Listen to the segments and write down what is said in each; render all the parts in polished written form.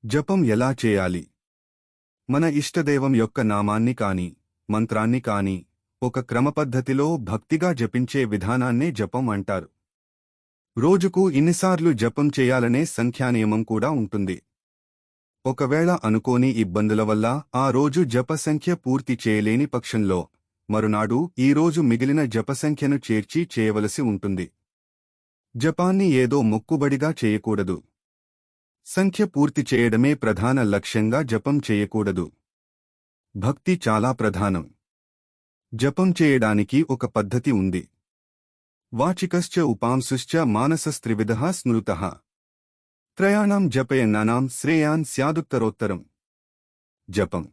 జపం ఎలా చేయాలి? మన ఇష్టదైవం యొక్క నామాన్ని కాని, మంత్రాన్ని కాని, ఒక క్రమపద్ధతిలో భక్తిగా జపించే విధానాన్నే జపం అంటారు. రోజుకు ఇన్నిసార్లు జపం చేయాలనే సంఖ్యానియమం కూడా ఉంటుంది. ఒకవేళ అనుకోని ఇబ్బందుల వల్ల ఆ రోజు జపసంఖ్య పూర్తి చేయలేని పక్షంలో మరునాడు ఈరోజు మిగిలిన జపసంఖ్యను చేర్చి చేయవలసి ఉంటుంది. జపాన్ని ఏదో మొక్కుబడిగా చేయకూడదు. సంఖ్య పూర్తి చేయడమే ప్రధాన లక్ష్యంగా జపం చేయకూడదు. భక్తి చాలా ప్రధానం. జపం చేయడానికి ఒక పద్ధతి ఉంది. వాచికశ్చ ఉపాంశుశ్చ మానసస్త్రివిధః స్మృతః. త్రయాణం జపయన్నానాం శ్రేయాన్ స్యాదుత్తరోత్తరం. జపం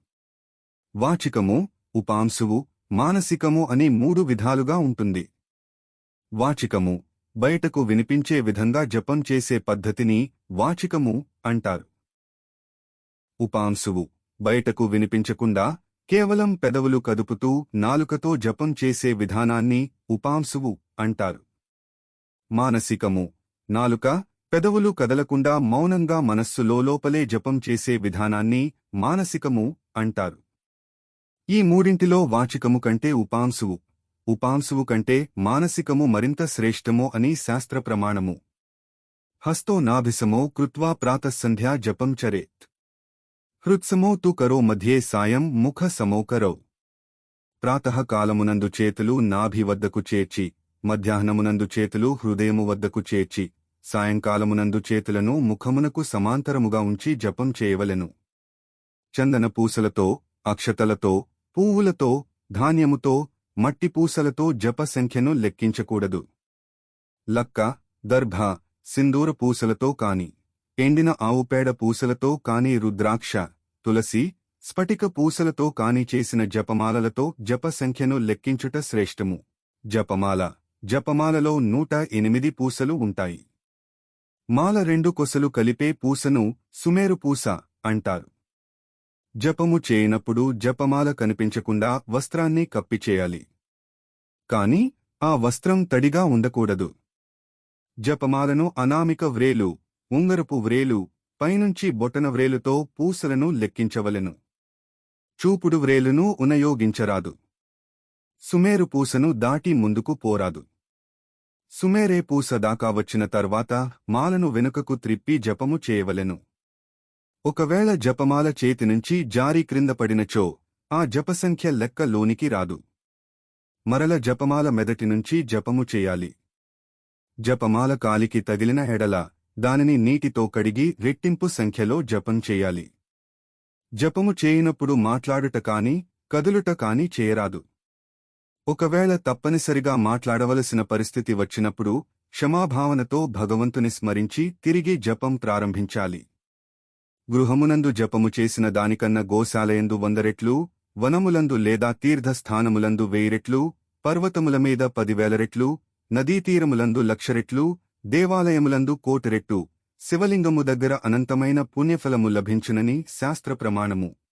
వాచికము, ఉపాంశువు, మానసికము అని 3 విధాలుగా ఉంటుంది. వాచికము బయటకు వినిపించే విధంగా జపం చేసే పద్ధతిని వాచికము అంటారు. ఉపాంశువు బయటకు వినిపించకుండా కేవలం పెదవులు కదుపుతూ నాలుకతో జపం చేసే విధానాన్ని ఉపాంశువు అంటారు. మానసికము నాలుక, పెదవులు కదలకుండా మౌనంగా మనస్సు లోపలే జపం చేసే విధానాన్ని మానసికము అంటారు. ఈ మూడింటిలో వాచికము కంటే ఉపాంశువు కంటే మానసికము మరింత శ్రేష్టమో అని శాస్త్ర ప్రమాణము. హస్తో నాభిసమో కృత్వా ప్రాతస్సంధ్యా జపం చరేత్. హృత్సమో తు కరో మధ్యే సాయం ముఖ సమో కరౌ. ప్రాతఃకాలమునందు చేతులు నాభి వద్దకు చేర్చి, మధ్యాహ్నమునందు చేతులు హృదయము వద్దకు చేర్చి, సాయంకాలమునందు చేతులను ముఖమునకు సమాంతరముగా ఉంచి జపం చేయవలెను. చందన పూసలతో, అక్షతలతో, పువ్వులతో, ధాన్యముతో, మట్టి పూసలతో జప సంఖ్యను లెక్కించకూడదు. లక్క, దర్భ, సింధూర పూసలతో కాని, ఎండిన ఆవుపేడ పూసలతో కాని, రుద్రాక్ష, తులసి, స్ఫటిక పూసలతో కాని చేసిన జపమాలలతో జప సంఖ్యను లెక్కించుట శ్రేష్టము. జపమాలలో 108 పూసలు ఉంటాయి. మాల 2 కొసలు కలిపే పూసను సుమేరు పూస అంటారు. జపము చేయనప్పుడు జపమాల కనిపించకుండా వస్త్రాన్ని కప్పిచేయాలి. కాని ఆ వస్త్రం తడిగా ఉండకూడదు. జపమాలను అనామిక వ్రేలు, ఉంగరపు వ్రేలు, పైనుంచి బొటన వ్రేలుతో పూసలను లెక్కించవలెను. చూపుడు వ్రేలును ఉపయోగించరాదు. సుమేరు పూసను దాటి ముందుకు పోరాదు. సుమేరే పూస దాకా వచ్చిన తర్వాత మాలను వెనుకకు త్రిప్పి జపము చేయవలెను. ఒకవేళ జపమాల చేతినుంచి జారి క్రింద పడినచో ఆ జపసంఖ్య లెక్క లోనికి రాదు. మరల జపమాల మెదటినుంచి జపము చేయాలి. జపమాల కాలికి తగిలిన ఎడల దానిని నీటితో కడిగి రెట్టింపు సంఖ్యలో జపం చేయాలి. జపము చేయనప్పుడు మాట్లాడుట కాని, కదులుట కాని చేయరాదు. ఒకవేళ తప్పనిసరిగా మాట్లాడవలసిన పరిస్థితి వచ్చినప్పుడు క్షమాభావనతో భగవంతుని స్మరించి తిరిగి జపం ప్రారంభించాలి. గృహమునందు జపము చేసిన దానికన్నా గోశాలయందు 100 రెట్లు, వనములందు లేదా తీర్థస్థానములందు 1000 రెట్లు, పర్వతముల మీద 10,000 రెట్లు, నదీతీరములందు 1,00,000 రెట్లు, దేవాలయములందు 1,00,000 రెట్లు, శివలింగము దగ్గర అనంతమైన పుణ్యఫలము లభించునని శాస్త్ర ప్రమాణము.